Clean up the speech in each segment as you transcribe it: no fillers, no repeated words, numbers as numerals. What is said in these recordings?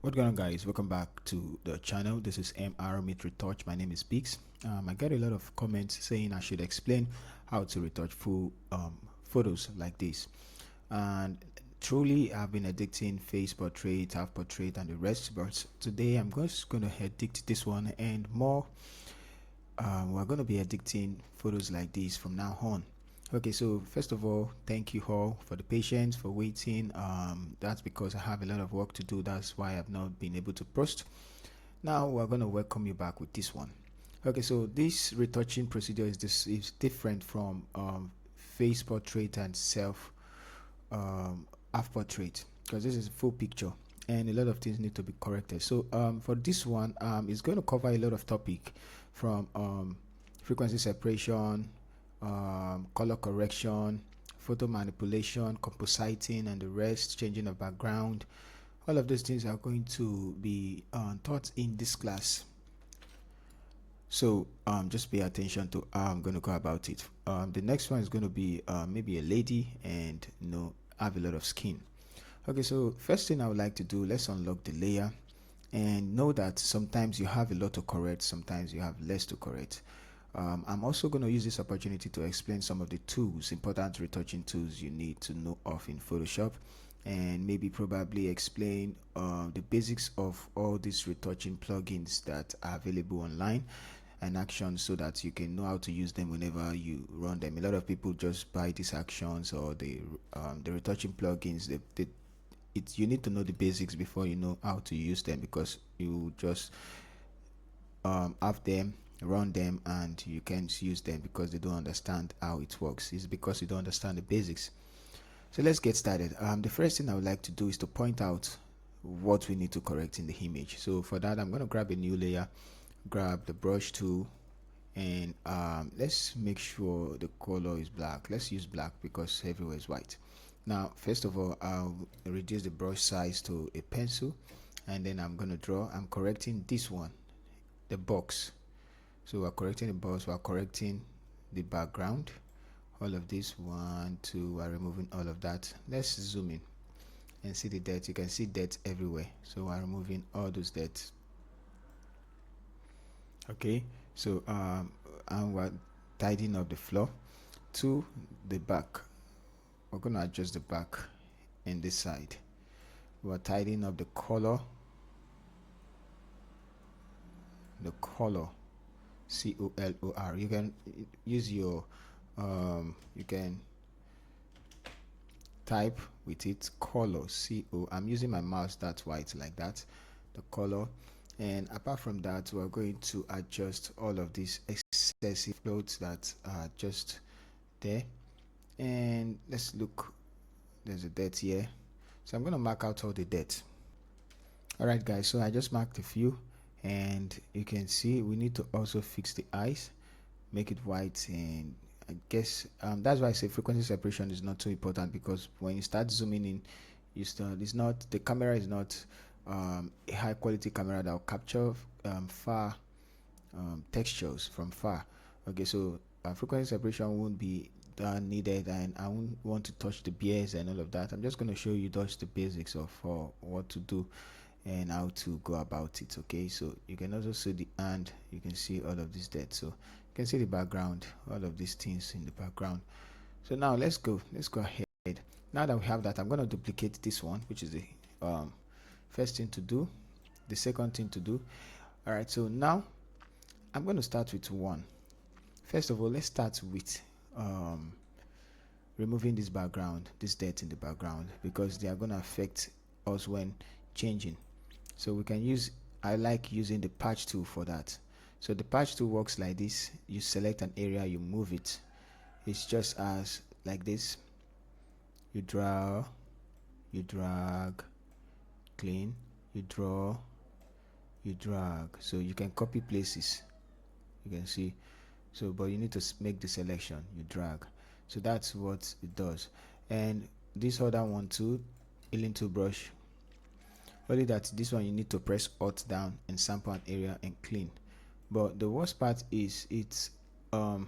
What's going on, guys? Welcome back to the channel. This is MR Retouch. My name is Biggs. I get a lot of comments saying I should explain how to retouch full photos like this, and truly I've been editing face portrait, half portrait, and the rest, but today I'm just going to edit this one and more. We're going to be editing photos like this from now on. Okay, so first of all, thank you all for the patience, for waiting. That's because I have a lot of work to do. That's why I've not been able to post. Now we're going to welcome you back with this one. Okay, so this retouching procedure is different from face portrait and self half portrait, because this is a full picture and a lot of things need to be corrected. So for this one, it's going to cover a lot of topic from frequency separation, color correction, photo manipulation, compositing, and the rest, changing of background. All of those things are going to be taught in this class. So just pay attention to how I'm going to go about it. The next one is going to be maybe a lady and have a lot of skin. Okay, so first thing I would like to do, let's unlock the layer and know that sometimes you have a lot to correct, sometimes you have less to correct. I'm also going to use this opportunity to explain some of the tools, important retouching tools you need to know of in Photoshop, and maybe probably explain the basics of all these retouching plugins that are available online and actions, so that you can know how to use them whenever you run them. A lot of people just buy these actions or the retouching plugins. You need to know the basics before you know how to use them, because you just have them, run them, and you can't use them because they don't understand how it works. It's because you don't understand the basics. So let's get started. The first thing I would like to do is to point out what we need to correct in the image. So for that, I'm going to grab a new layer, grab the brush tool, and let's make sure the color is black. Let's use black because everywhere is white. Now first of all, I'll reduce the brush size to a pencil, and then I'm going to draw. I'm correcting this one, the box. So we're correcting the box, we're correcting the background, all of this. 1, 2, we're removing all of that. Let's zoom in and see the dirt. You can see dirt everywhere, so we're removing all those dirt. Okay, so and we're tidying up the floor. To the back, we're going to adjust the back and this side. We're tidying up the color, color, color. You can use your you can type with it, color, I'm using my mouse, that's why it's like that, the color. And apart from that, we're going to adjust all of these excessive floats that are just there. And let's look, there's a dirt here, so I'm going to mark out all the dirt. Alright guys, so I just marked a few, and you can see we need to also fix the eyes, make it white. And I guess that's why I say frequency separation is not too important, because when you start zooming in, it's not, the camera is not a high quality camera that will capture far textures from far. Okay, so frequency separation won't be needed, and I won't want to touch the bears and all of that. I'm just going to show you just the basics of what to do and how to go about it. Okay, so you can also see the hand, you can see all of this dirt, so you can see the background, all of these things in the background. So now let's go ahead. Now that we have that, I'm going to duplicate this one, which is the first thing to do, the second thing to do. All right, so now I'm going to start with one. First of all, let's start with removing this background, this dirt in the background, because they are going to affect us when changing. So we can use, I like using the patch tool for that. So the patch tool works like this. You select an area, you move it. It's just as like this. You draw, you drag, clean, you draw, you drag. So you can copy places, you can see. So but you need to make the selection, you drag. So that's what it does. And this other one too, healing tool brush, only that this one you need to press alt down and sample an area and clean. But the worst part is it's on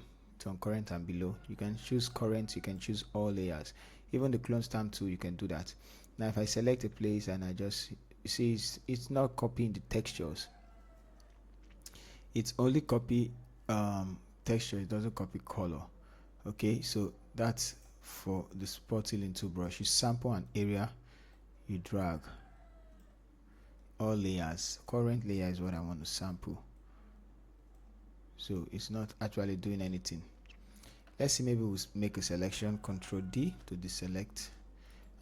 current and below. You can choose current, you can choose all layers, even the clone stamp tool, you can do that. Now if I select a place and I just you see it's not copying the textures. It's only copy texture, it doesn't copy color. Okay, so that's for the spot healing tool brush. You sample an area, you drag all layers. Current layer is what I want to sample, so it's not actually doing anything. Let's see, maybe we'll make a selection, Control D to deselect,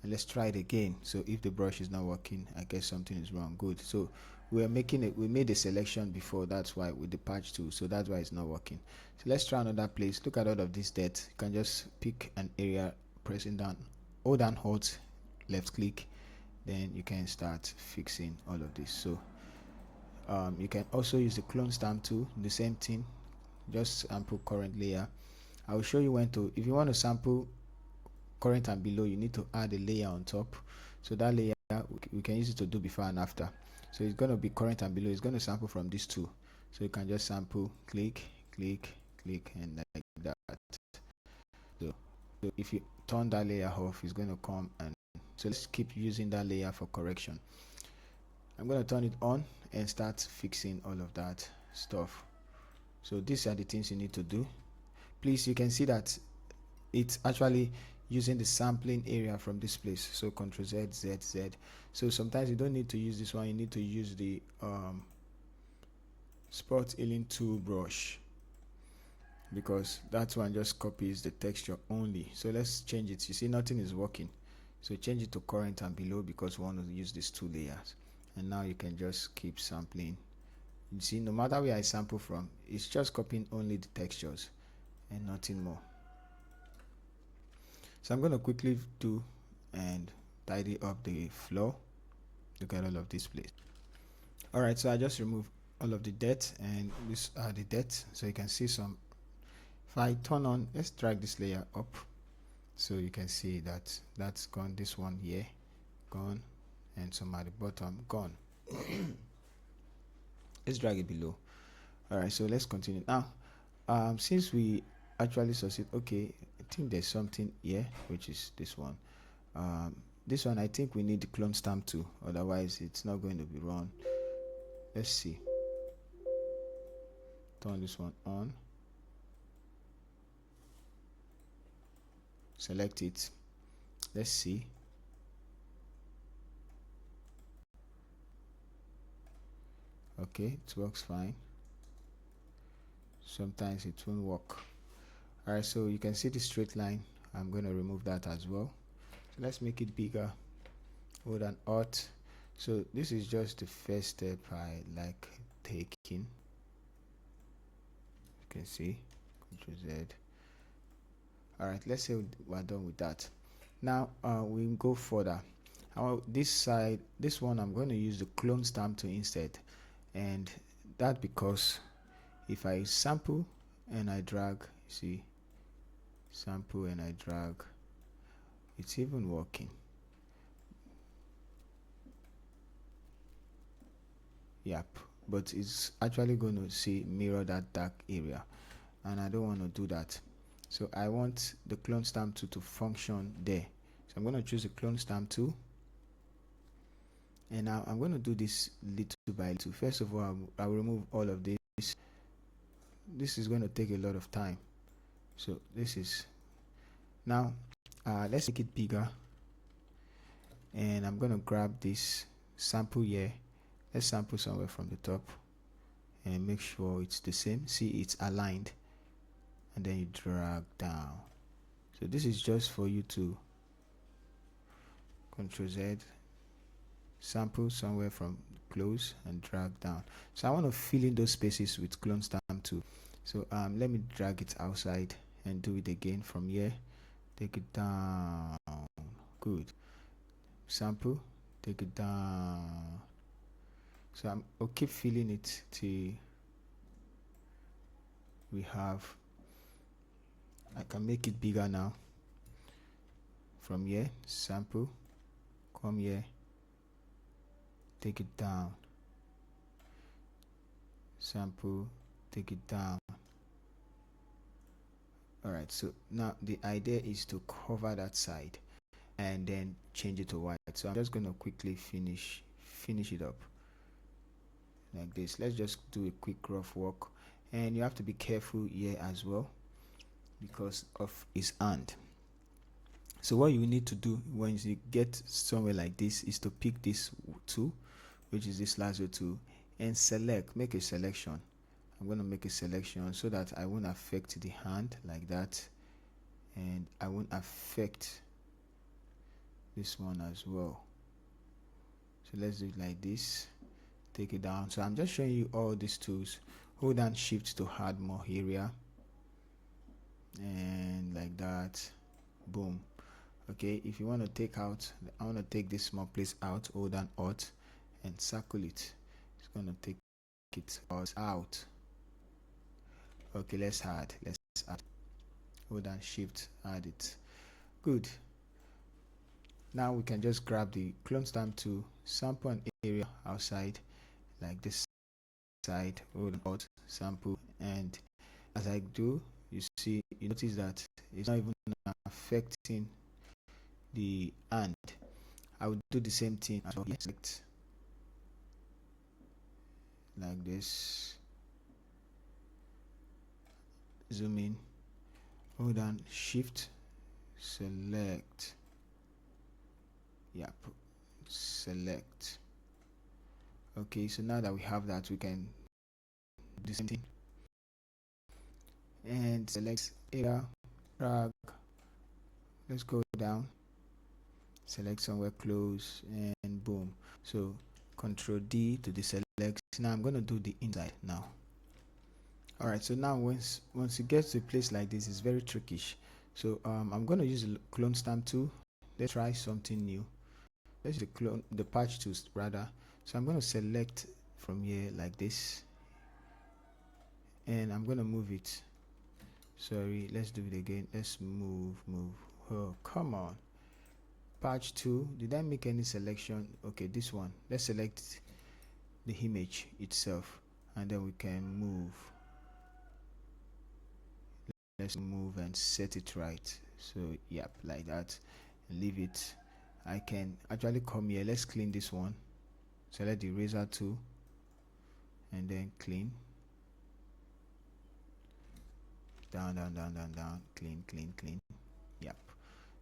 and let's try it again. So if the brush is not working, I guess something is wrong. Good. So we made a selection before, that's why, with the patch tool, so that's why it's not working. So let's try another place. Look at all of this dirt. You can just pick an area, pressing down, hold and hold, left click, then you can start fixing all of this. So you can also use the clone stamp tool, the same thing, just sample current layer. I will show you when to, if you want to sample current and below, you need to add a layer on top. So that layer we can use it to do before and after. So it's going to be current and below. It's going to sample from these two, so you can just sample, click, click, click, and like that. So if you turn that layer off, it's going to come, and so let's keep using that layer for correction. I'm going to turn it on and start fixing all of that stuff. So these are the things you need to do. Please, you can see that it's actually using the sampling area from this place. So Ctrl Z, Z, Z. So sometimes you don't need to use this one, you need to use the spot healing tool brush, because that one just copies the texture only. So let's change it. You see nothing is working, so change it to current and below, because we want to use these two layers. And now you can just keep sampling. You see, no matter where I sample from, it's just copying only the textures and nothing more. So I'm going to quickly do and tidy up the floor. Look at all of this place. All right, so I just removed all of the dirt, and these are the dirt. So you can see some. If I turn on, let's drag this layer up, so you can see that that's gone. This one here gone, and some at the bottom gone. Let's drag it below. All right, so let's continue now. Since we actually succeed, okay, I think there's something here, which is this one. This one, I think we need the clone stamp too, otherwise it's not going to be run. Let's see. Turn this one on, select it, let's see. Okay, it works fine. Sometimes it won't work. All right, so you can see the straight line. I'm going to remove that as well. So let's make it bigger. Hold an Alt. So this is just the first step I like taking. You can see Ctrl Z. All right, let's say we're done with that. Now we'll go further. This side, this one, I'm going to use the clone stamp tool instead, and that because if I sample and I drag, see, sample and I drag, it's even working. Yep, but it's actually going to see mirror that dark area, and I don't want to do that. So I want the clone stamp tool to function there. So I'm going to choose the clone stamp tool, and now I'm going to do this little by little. First of all, I'll remove all of this. This is going to take a lot of time. So this is now let's make it bigger, and I'm going to grab this sample here. Let's sample somewhere from the top and make sure it's the same. See, it's aligned, and then you drag down. So this is just for you to Ctrl Z, sample somewhere from close and drag down. So I want to fill in those spaces with clone stamp tool. So let me drag it outside and do it again from here. Take it down. Good. Sample, take it down. So I'll keep filling it till we have, I can make it bigger now. From here, sample, come here, take it down, sample, take it down. All right, so now the idea is to cover that side and then change it to white. So I'm just going to quickly finish finish it up like this. Let's just do a quick rough walk, and you have to be careful here as well because of his hand. So what you need to do when you get somewhere like this is to pick this tool, which is this lasso tool, and make a selection. I'm going to make a selection so that I won't affect the hand like that, and I won't affect this one as well. So let's do it like this. Take it down. So I'm just showing you all these tools. Hold down shift to add more area, and like that, boom. Okay, if you want to take out, I want to take this small place out, hold down Alt and circle it. It's going to take it out. Okay, let's add, hold down shift, add it. Good. Now we can just grab the clone stamp to sample an area outside like this side, hold on Alt, sample, and as I do, you notice that it's not even affecting the hand. I would do the same thing as well. Select like this, zoom in, hold down shift, select, yep, select. Okay, so now that we have that, we can do the same thing and select area, drag, let's go down, select somewhere close, and boom. So Control D to deselect. Now I'm going to do the inside now. Alright, so now once it gets to a place like this, it's very trickish. So I'm going to use the clone stamp tool. Let's try something new. Let's use the patch tool rather. So I'm going to select from here like this, and I'm going to move it. Sorry, let's do it again. Let's move. Oh, come on. Patch tool. Did I make any selection? Okay, this one. Let's select the image itself, and then we can move. Let's move and set it right. So yep, like that. Leave it. I can actually come here. Let's clean this one. Select the eraser tool and then clean. Down, clean. Yep.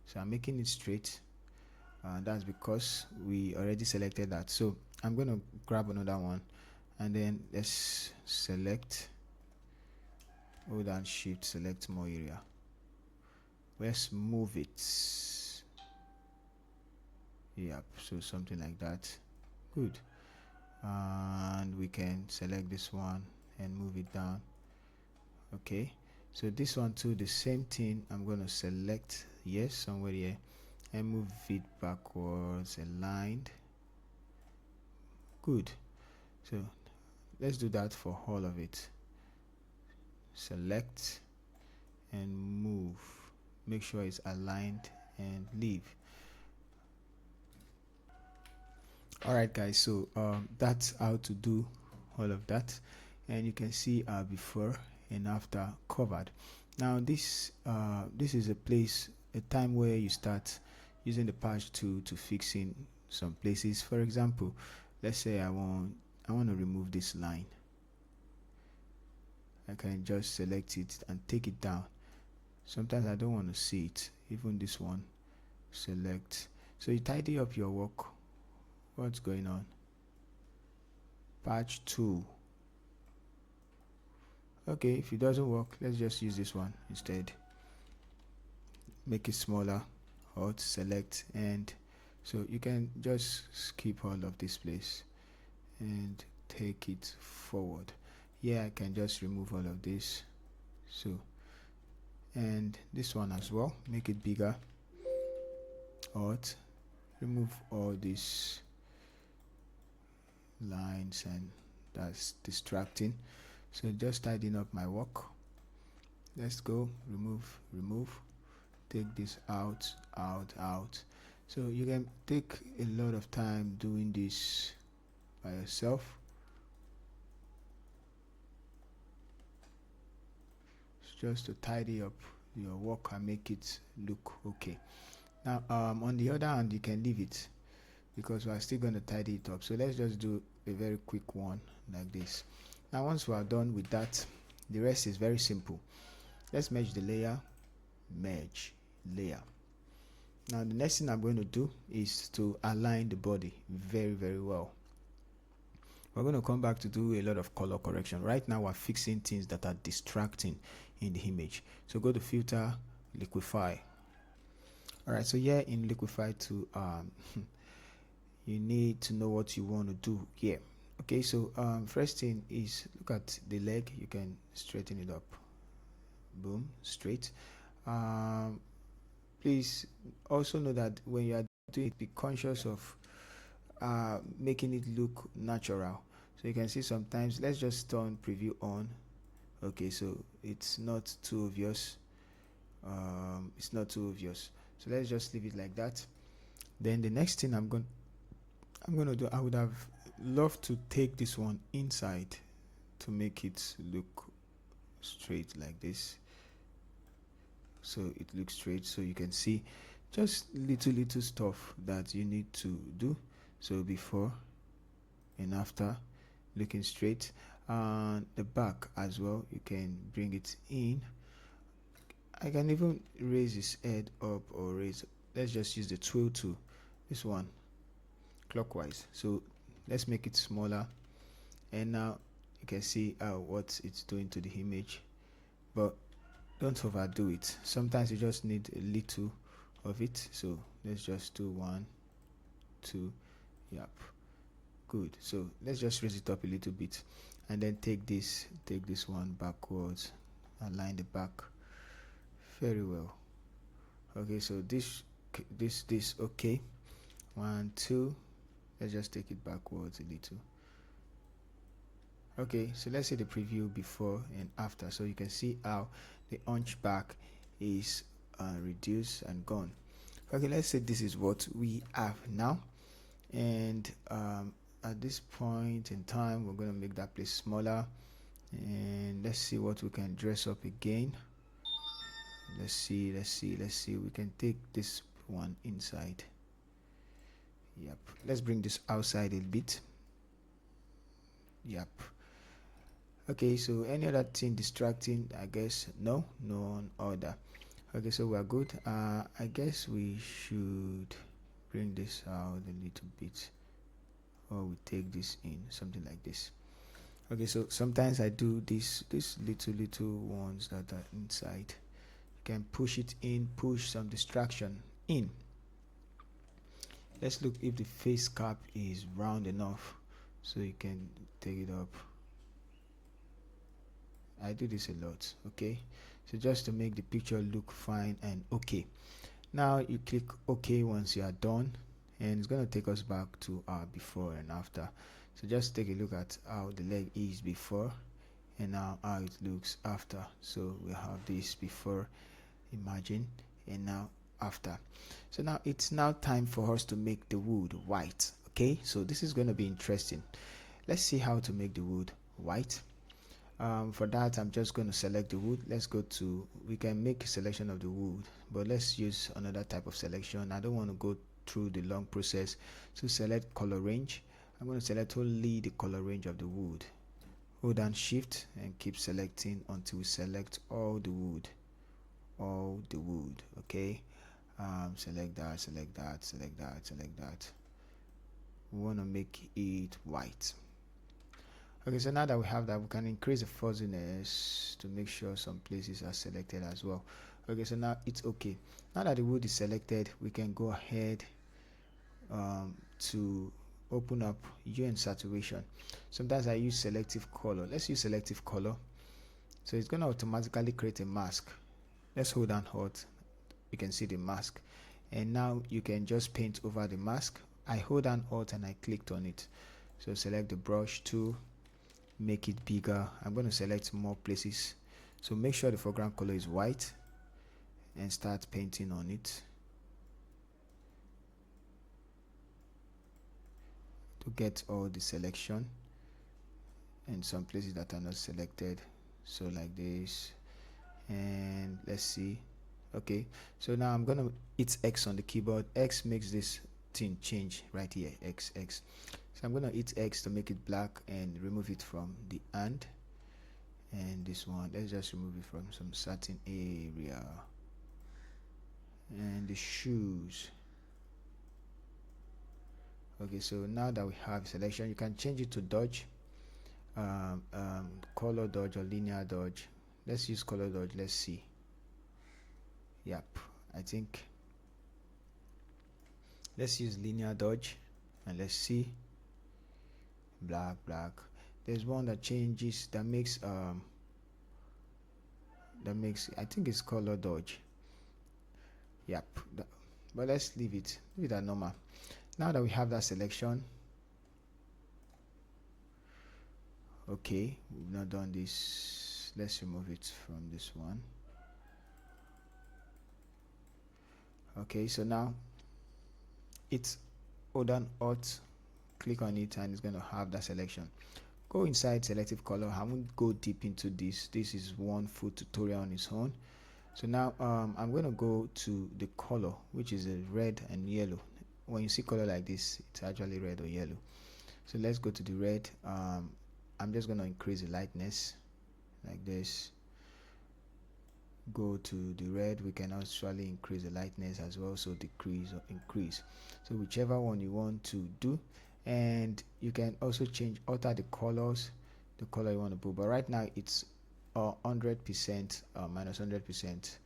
So I'm making it straight. That's because we already selected that. So I'm going to grab another one, and then let's select, hold down shift, select more area. Let's move it. Yep, so something like that. Good. And we can select this one and move it down. Okay, so this one too, the same thing. I'm going to select yes somewhere here and move it backwards, aligned. Good. So let's do that for all of it. Select and move, make sure it's aligned, and leave. Alright guys, so that's how to do all of that, and you can see our before and after covered. Now this is a time where you start using the patch tool to fix in some places. For example, let's say I want to remove this line. I can just select it and take it down. Sometimes I don't want to see it. Even this one, select. So you tidy up your work. What's going on? Patch tool. Okay, if it doesn't work, let's just use this one instead. Make it smaller, Alt, select, and so you can just skip all of this place and take it forward. Yeah, I can just remove all of this. So, and this one as well, make it bigger. Alt, remove all these lines, and that's distracting. So just tidying up my work. Let's go, remove, take this out. So you can take a lot of time doing this by yourself. It's just to tidy up your work and make it look okay. Now on the other hand, you can leave it. because we are still going to tidy it up. So let's just do a very quick one like this. Now once we are done with that, the rest is very simple. Let's merge the layer, merge layer. Now the next thing I'm going to do is to align the body very well. We're going to come back to do a lot of color correction. Right now we're fixing things that are distracting in the image. So go to filter, liquify. Alright, so here in liquify to you need to know what you want to do here. Okay, so first thing is look at the leg. You can straighten it up. Boom, straight. Please also know that when you are doing it, be conscious of making it look natural. So you can see sometimes, let's just turn preview on. Okay, so it's not too obvious. It's not too obvious. So let's just leave it like that. Then the next thing I'm going to do, I would have loved to take this one inside to make it look straight like this. So it looks straight, so you can see just little stuff that you need to do. So before and after, looking straight. And the back as well, you can bring it in. I can even raise his head up or raise. Let's just use the twill tool, this one, clockwise. So let's make it smaller, and now you can see what it's doing to the image, but don't overdo it. Sometimes you just need a little of it. So let's just do 1, 2, yep, good. So let's just raise it up a little bit, and then take this one backwards, align the back very well. Okay, so this okay, 1, 2, let's just take it backwards a little. Okay, so let's see the preview before and after, so you can see how the hunchback is reduced and gone. Okay, let's say this is what we have now, and at this point in time we're going to make that place smaller, and let's see what we can dress up again. Let's see, we can take this one inside. Yep, let's bring this outside a bit. Yep. Okay, so any other thing distracting? I guess no other. Okay, so we're good. I guess we should bring this out a little bit, or we take this in, something like this. Okay, so sometimes I do this little ones that are inside. You can push it in, push some distraction in. Let's look if the face cap is round enough so you can take it up. I do this a lot. Okay, so just to make the picture look fine and okay. Now you click OK once you are done, and it's going to take us back to our before and after. So just take a look at how the leg is before and now how it looks after. So we have this before, imagine, and now after. So now it's now time for us to make the wood white. Okay, so this is going to be interesting. Let's see how to make the wood white. For that, I'm just going to select the wood. Let's go to, we can make a selection of the wood, but let's use another type of selection. I don't want to go through the long process. So select color range. I'm going to select only the color range of the wood. Hold down shift and keep selecting until we select all the wood. Okay, select that. We want to make it white. Okay, so now that we have that, we can increase the fuzziness to make sure some places are selected as well. Okay, so now it's okay. Now that the wood is selected, we can go ahead to open up hue and saturation. Sometimes I use selective color. Let's use selective color. So it's going to automatically create a mask. Let's hold down Alt. You can see the mask, and now you can just paint over the mask. I hold down Alt and I clicked on it. So select the brush tool, make it bigger. I'm going to select more places, so make sure the foreground color is white and start painting on it to get all the selection and some places that are not selected. So like this, and let's see. Okay, so now I'm gonna hit X on the keyboard. X makes this thing change right here, X. So I'm gonna hit X to make it black and remove it from the hand. And this one, let's just remove it from some certain area. And the shoes. Okay, so now that we have selection, you can change it to dodge, color dodge or linear dodge. Let's use color dodge. Let's see. Yep, I think let's use linear dodge and let's see. Black. There's one that changes, that makes I think it's color dodge. Yep, but let's leave it at normal. Now that we have that selection, okay, we've not done this. Let's remove it from this one. Okay, so now it's hold on Alt, click on it, and it's going to have that selection. Go inside selective color. I won't go deep into this. This is one full tutorial on its own. So now I'm going to go to the color, which is a red and yellow. When you see color like this, it's actually red or yellow. So let's go to the red. I'm just going to increase the lightness like this. Go to the red. We can actually increase the lightness as well, so decrease or increase, so whichever one you want to do. And you can also alter the colors, the color you want to put, but right now it's 100% minus 100%.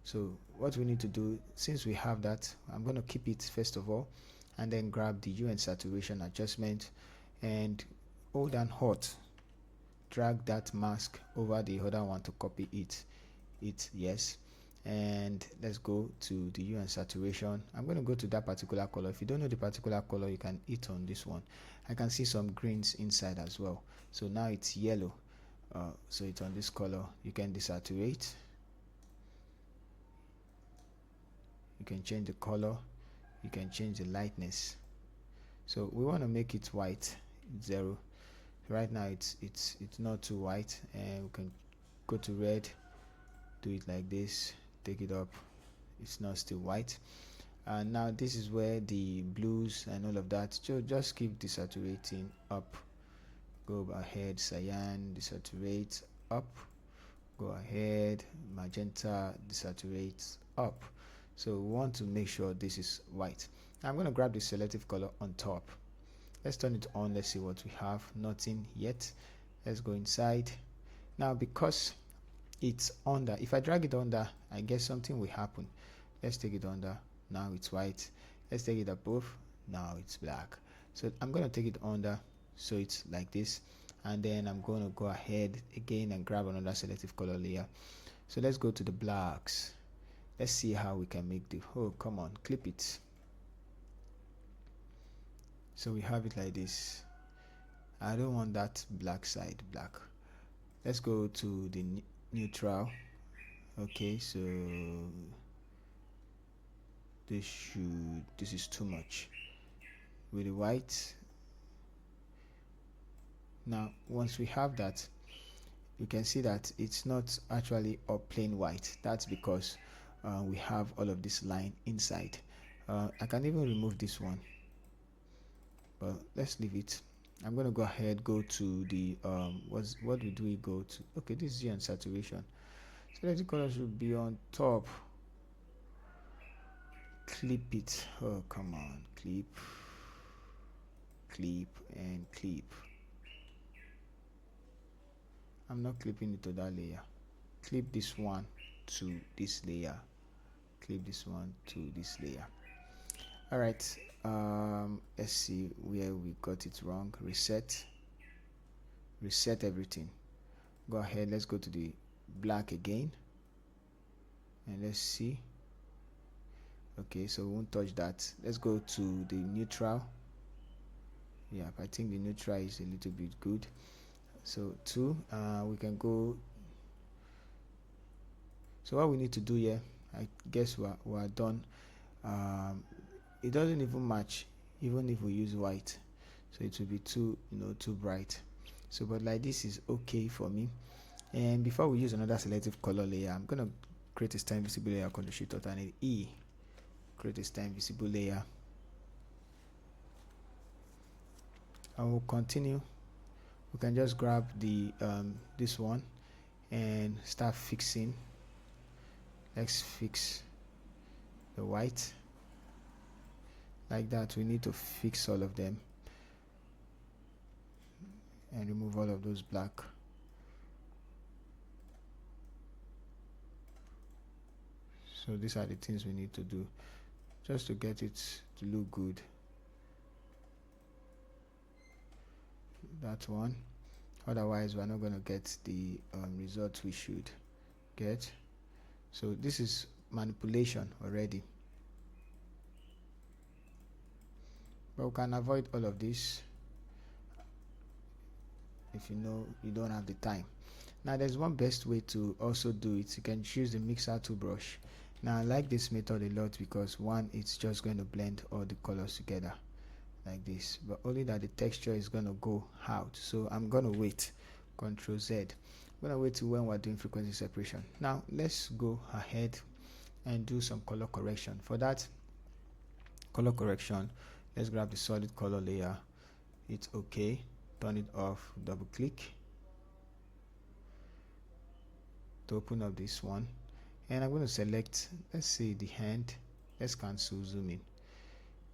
So what we need to do, since we have that, I'm going to keep it first of all, and then grab the hue and saturation adjustment and hold down Alt, drag that mask over the other one to copy it, yes. And let's go to the hue and saturation. I'm going to go to that particular color. If you don't know the particular color, you can hit on this one. I can see some greens inside as well. So now it's yellow, so it's on this color. You can desaturate, you can change the color, you can change the lightness. So we want to make it white, 0. Right now it's not too white, and we can go to red, do it like this, take it up, it's not still white. And now this is where the blues and all of that, so just keep desaturating up. Go ahead, cyan, desaturate up. Go ahead, magenta, desaturate up. So we want to make sure this is white. I'm going to grab the selective color on top. Let's turn it on. Let's see what we have. Nothing yet. Let's go inside. Now because it's under, if I drag it under, I guess something will happen. Let's take it under. Now it's white. Let's take it above. Now it's black. So I'm going to take it under, so it's like this. And then I'm going to go ahead again and grab another selective color layer. So let's go to the blacks. Let's see how we can make the, oh come on, clip it. So we have it like this. I don't want that black side black. Let's go to the neutral. Okay, so this is too much with the white. Now once we have that, you can see that it's not actually a plain white. That's because we have all of this line inside. I can even remove this one, but let's leave it. I'm going to go ahead, go to the what do we go to? Okay, this is hue and saturation. So the color should be on top. Clip it. Oh come on, clip and clip. I'm not clipping it to that layer. Clip this one to this layer. Clip this one to this layer. All right, let's see where we got it wrong. Reset everything. Go ahead, let's go to the black again, and let's see. Okay, so we won't touch that. Let's go to the neutral. Yeah, I think the neutral is a little bit good. So 2, we can go. So what we need to do here, I guess we're done. It doesn't even match even if we use white, so it will be too bright. So but like this is okay for me. And before we use another selective color layer, I'm gonna create a stem visible layer. Control Shift Alt and E, create a stem visible layer. I will continue. We can just grab the this one and start fixing. Let's fix the white like that. We need to fix all of them and remove all of those black. So these are the things we need to do just to get it to look good. That one, otherwise we're not going to get the result we should get. So this is manipulation already, but we can avoid all of this if you know you don't have the time. Now there's one best way to also do it. You can choose the mixer tool brush. Now I like this method a lot because one, it's just going to blend all the colors together like this, but only that the texture is going to go out. So I'm going to wait, Control Z. I'm going to wait till when we're doing frequency separation. Now let's go ahead and do some color correction. For that color correction, let's grab the solid color layer. It's okay, turn it off, double click to open up this one, and I'm going to select, let's say, the hand. Let's cancel, zoom in,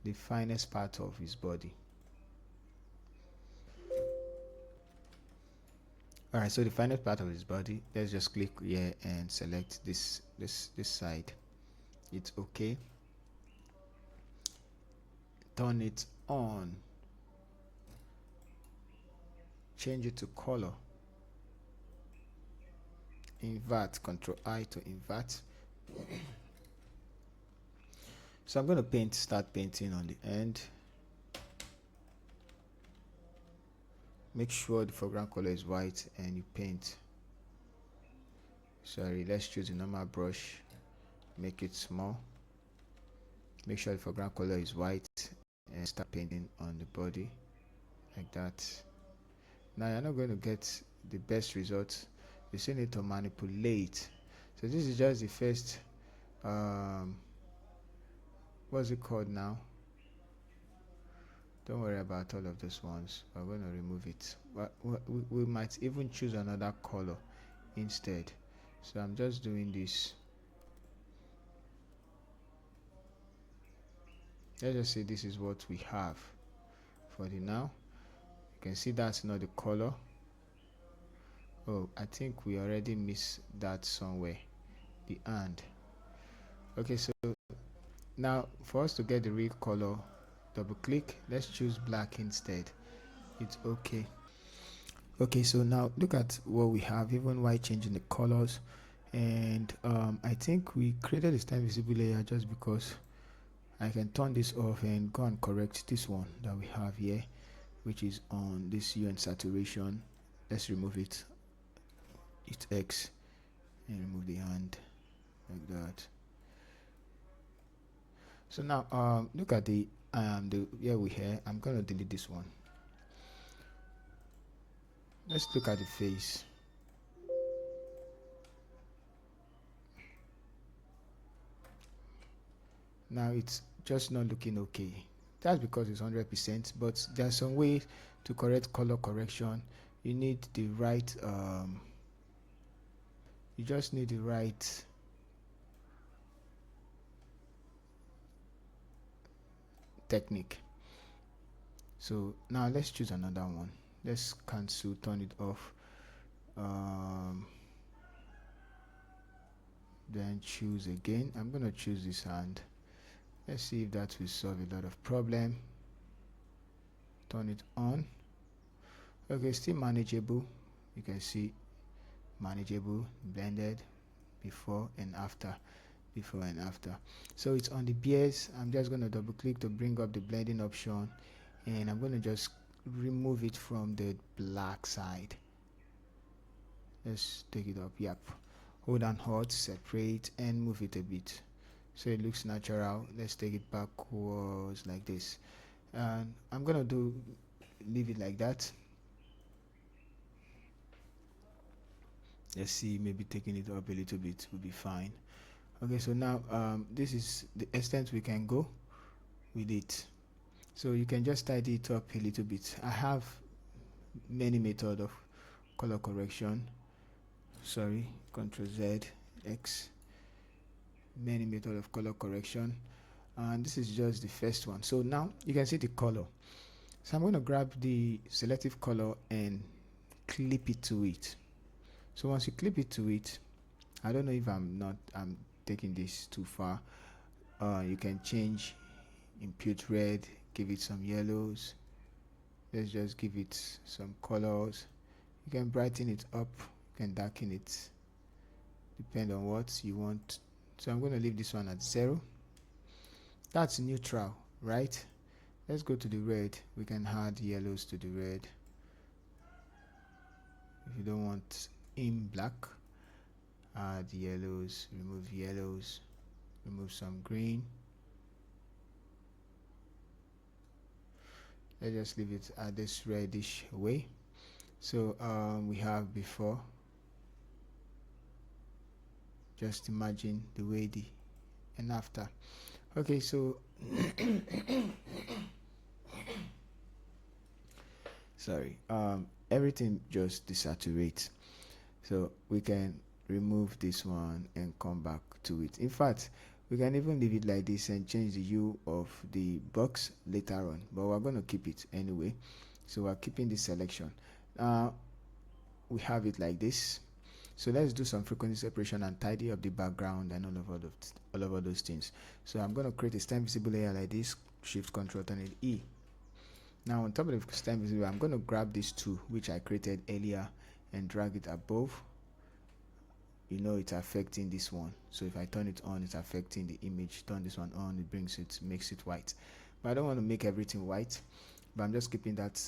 the finest part of his body. Alright, so the finest part of his body, let's just click here and select this side. It's okay, turn it on, change it to color, invert, Control I to invert. So I'm going to start painting on the end. Make sure the foreground color is white and you paint. Sorry, let's choose the normal brush, make it small. Make sure the foreground color is white and start painting on the body like that. Now you're not going to get the best results. You still need to manipulate. So this is just the first what's it called now? Don't worry about all of those ones. We're going to remove it. We might even choose another color instead. So I'm just doing this. Let's just say this is what we have for the now. You can see that's not the color. Oh, I think we already missed that somewhere, the and. Okay, so now for us to get the real color, double click, let's choose black instead. It's okay. Okay, so now look at what we have, even while changing the colors. And I think we created this time visible layer just because I can turn this off and go and correct this one that we have here, which is on this hue and saturation. Let's remove it. It's X and remove the hand like that. So now look at the here we have. I'm gonna delete this one. Let's look at the face. Now it's just not looking okay. That's because it's 100%, but there's some way to correct color correction. You need the right you just need the right technique. So now let's choose another one. Let's cancel, turn it off, then choose again. I'm gonna choose this hand. Let's see if that will solve a lot of problem. Turn it on. Okay, still manageable. You can see manageable, blended, before and after, before and after. So it's on the bears. I'm just going to double click to bring up the blending option, and I'm going to just remove it from the black side. Let's take it up. Yep, hold and hold, separate and move it a bit so it looks natural. Let's take it backwards like this, and I'm gonna leave it like that. Let's see, maybe taking it up a little bit will be fine. Okay, so now this is the extent we can go with it. So you can just tidy it up a little bit. I have many methods of color correction. Sorry, Ctrl Z X. Many method of color correction, and this is just the first one. So now you can see the color. So I'm going to grab the selective color and clip it to it. So once you clip it to it, I don't know if I'm taking this too far. You can change, impute red, give it some yellows. Let's just give it some colors. You can brighten it up, you can darken it, depend on what you want. So I'm going to leave this one at 0. That's neutral, right? Let's go to the red. We can add yellows to the red. If you don't want in black, add yellows, remove some green. Let's just leave it at this reddish way. So we have before. Just imagine the way and after. Okay, so sorry, everything just desaturates, so we can remove this one and come back to it. In fact, we can even leave it like this and change the hue of the box later on, but we're going to keep it anyway. So we're keeping this selection. We have it like this. So let's do some frequency separation and tidy up the background and all of those things. So I'm going to create a stem visible layer like this. Shift Control Alternate E. Now on top of the stem visible, I'm going to grab these two which I created earlier and drag it above. You know it's affecting this one. So if I turn it on, it's affecting the image. Turn this one on, it makes it white. But I don't want to make everything white. But I'm just keeping that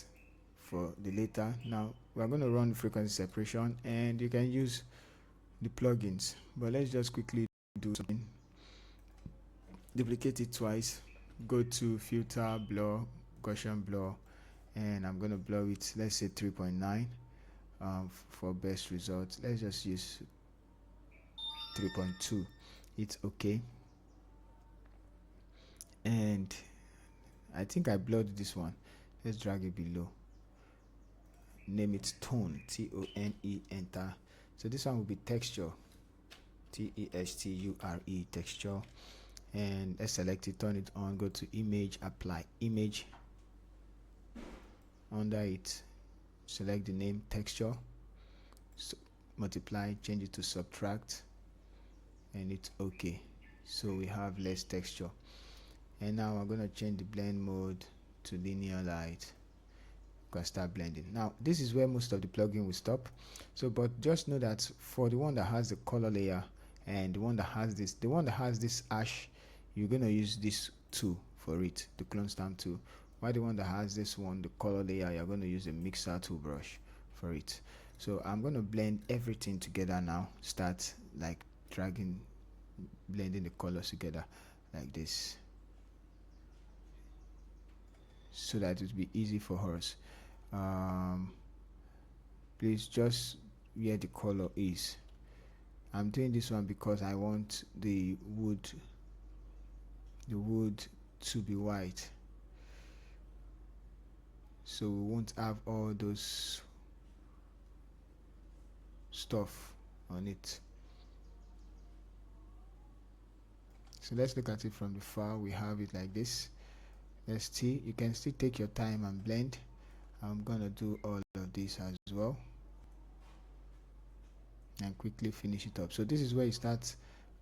for the later. Now we're going to run frequency separation, and you can use the plugins, but let's just quickly do something. Duplicate it twice, go to filter, blur, Gaussian blur, and I'm going to blur it, let's say 3.9 for best results. Let's just use 3.2. It's okay. And I think I blurred this one. Let's drag it below. Name it tone, T-O-N-E, enter. So this one will be texture, T-E-X-T-U-R-E, texture. And let's select it, turn it on, go to image, apply image. Under it, select the name texture, so multiply, change it to subtract, and it's okay. So we have less texture. And now I'm going to change the blend mode to linear light. Can start blending. Now this is where most of the plugin will stop. So but just know that for the one that has the color layer and the one that has this ash, you're going to use this tool for it, the clone stamp tool. While the one that has this one, the color layer, you're going to use a mixer tool brush for it. So I'm going to blend everything together now. Start like dragging, blending the colors together like this, so that it will be easy for us. Please just where the color is. I'm doing this one because I want the wood to be white, so we won't have all those stuff on it. So let's look at it from the far. We have it like this. Let's see, you can still take your time and blend. I'm gonna do all of this as well and quickly finish it up. So this is where you start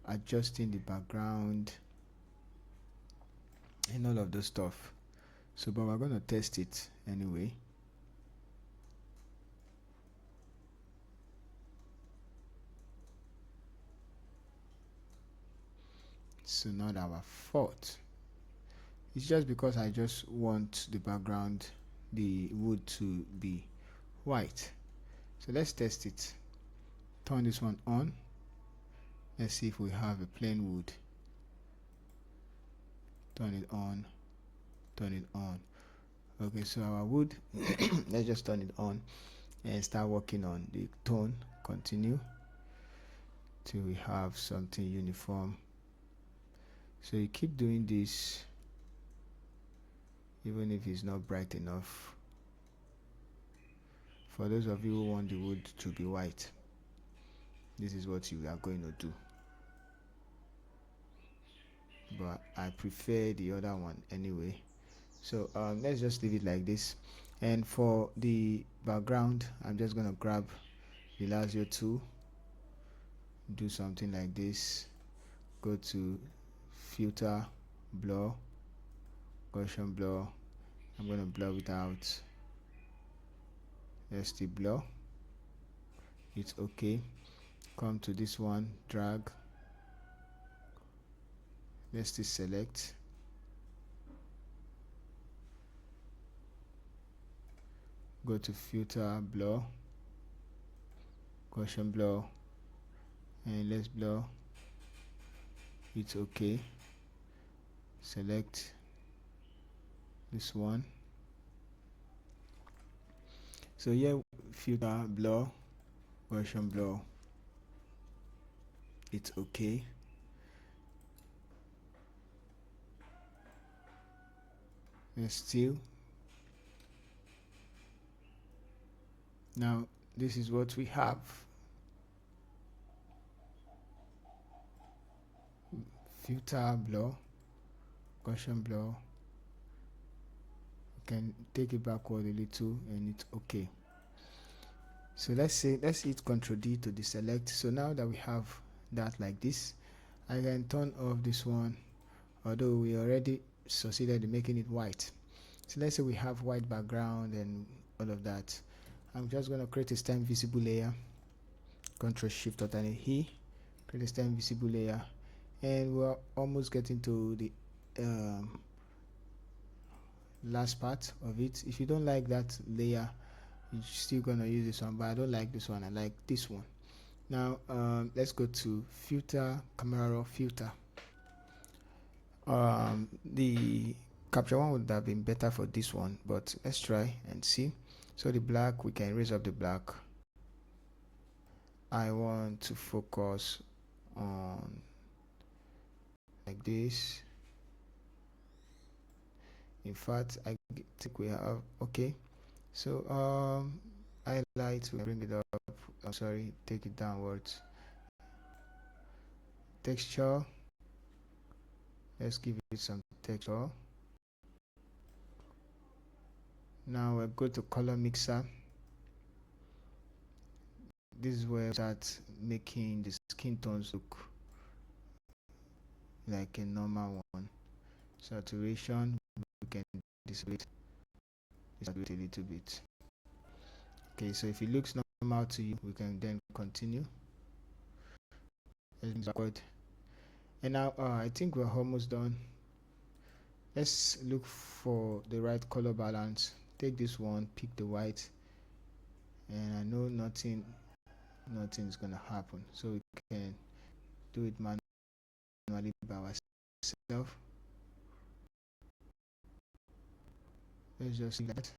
adjusting the background and all of those stuff. So but we're gonna test it anyway. So not our fault. It's just because I just want the background, the wood to be white. So let's test it. Turn this one on. Let's see if we have a plain wood. Turn it on, turn it on. Okay, so our wood, let's just turn it on and start working on the tone. Continue till we have something uniform. So you keep doing this even if it's not bright enough. For those of you who want the wood to be white, this is what you are going to do. But I prefer the other one anyway. So let's just leave it like this. And for the background, I'm just going to grab the lasso tool, do something like this, go to filter, blur, Gaussian blur. I'm going to blur it out. Let's the blur. It's okay. Come to this one, drag. Let's still select. Go to filter, blur, Gaussian blur, and let's blur. It's okay. Select this one. So here, filter, blur, Gaussian blur. It's okay. Let's still. Now this is what we have. Filter, blur, Gaussian blur. You can take it backward a little and it's okay. So let's hit Ctrl D to deselect. So now that we have that like this, I can turn off this one, although we already succeeded in making it white. So let's say we have white background and all of that. I'm just going to create a stem visible layer. Ctrl Shift Alternate E, create a stem visible layer, and we're almost getting to the last part of it. If you don't like that layer, you're still gonna use this one, but I don't like this one. I like this one. Now let's go to filter, camera raw filter. The capture one would have been better for this one, but let's try and see. So the black, we can raise up the black. I want to focus on like this. In fact, I think we have okay. So highlight, we bring it up. I'm sorry, take it downwards. Texture, let's give it some texture. Now we'll go to color mixer. This is where we start making the skin tones look like a normal one. Saturation, we can disable it a little bit. Okay, so if it looks normal to you, we can then continue. And now I think we're almost done. Let's look for the right color balance. Take this one, pick the white, and I know nothing's gonna happen, so we can do it manually by ourselves. Let's just see that.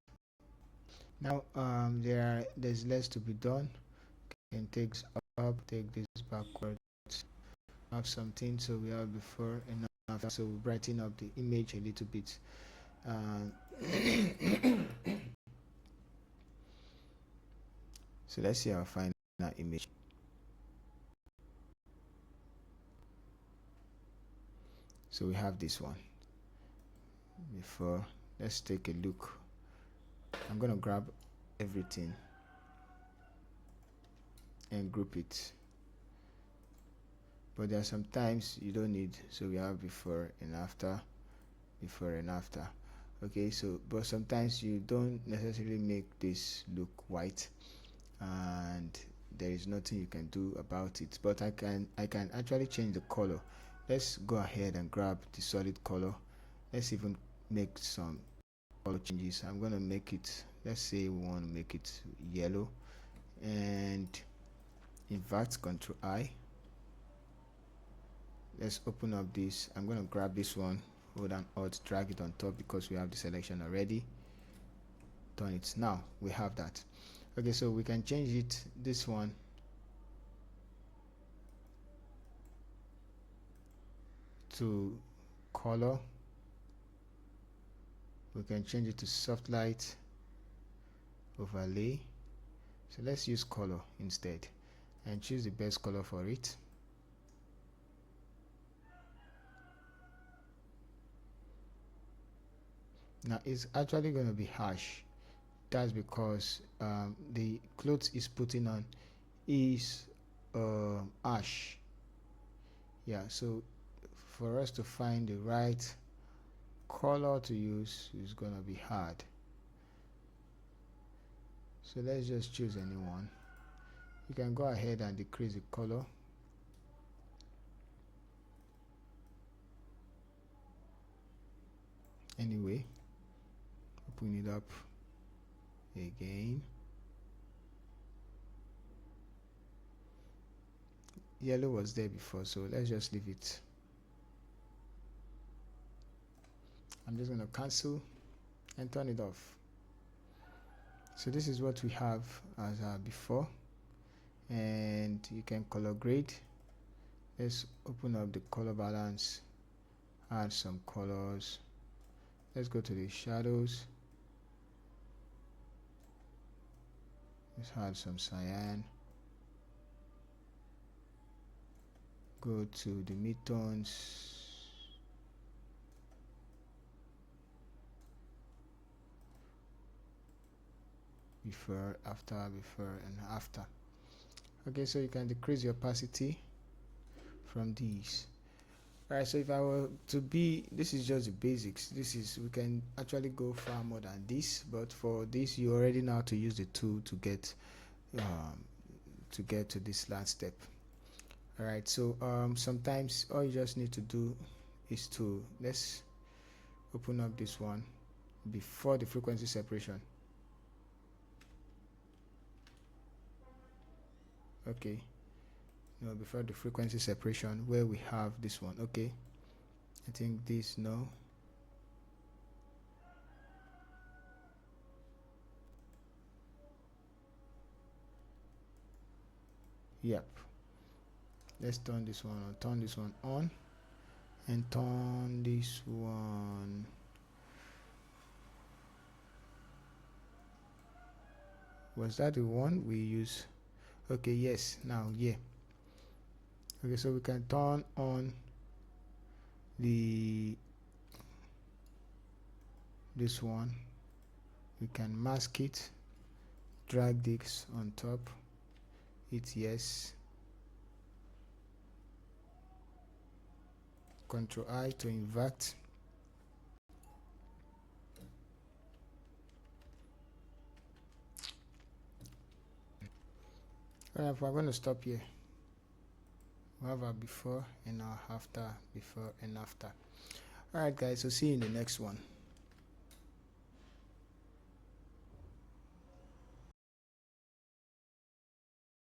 Now there's less to be done. Can take this up, take this backwards, have something so we have before and after, so we brighten up the image a little bit. So let's see our final image. So we have this one before. Let's take a look. I'm gonna grab everything and group it, but there are some times you don't need, so we have before and after, before and after. Okay, so but sometimes you don't necessarily make this look white and there is nothing you can do about it, but I can actually change the color. Let's go ahead and grab the solid color. Let's even make some color changes. I'm going to make it, let's say we want to make it yellow, and invert, Ctrl I. Let's open up this. I'm going to grab this one, hold and Alt, drag it on top because we have the selection already. Turn it. Now we have that. Okay, so we can change it, this one to color, We can change it to soft light overlay. So let's use color instead and choose the best color for it. Now it's actually going to be harsh. That's because the clothes is putting on is ash. Yeah, so for us to find the right color to use is going to be hard. So let's just choose anyone. You can go ahead and decrease the color. Anyway, open it up again. Yellow was there before, so let's just leave it. I'm just going to cancel and turn it off. So this is what we have as before, and you can color grade. Let's open up the color balance, add some colors. Let's go to the shadows. Let's add some cyan. Go to the midtones. Before, after, before, and after. Okay, so you can decrease the opacity from these. Alright, so if I were to be, this is just the basics. This is, we can actually go far more than this, but for this you already know how to use the tool to get to this last step. Alright, so sometimes all you just need to do is to, let's open up this one before the frequency separation. Okay, no, before the frequency separation, where we have this one. Okay, I think this, no, yep. Let's turn this one on, turn this one on, and turn this one. Was that the one we use? Okay, yes, now, yeah. Okay, so we can turn on this one. We can mask it, drag this on top, hit yes, Ctrl I to invert. Alright, we're going to stop here. We have our before and our after, before and after. Alright guys, so see you in the next one.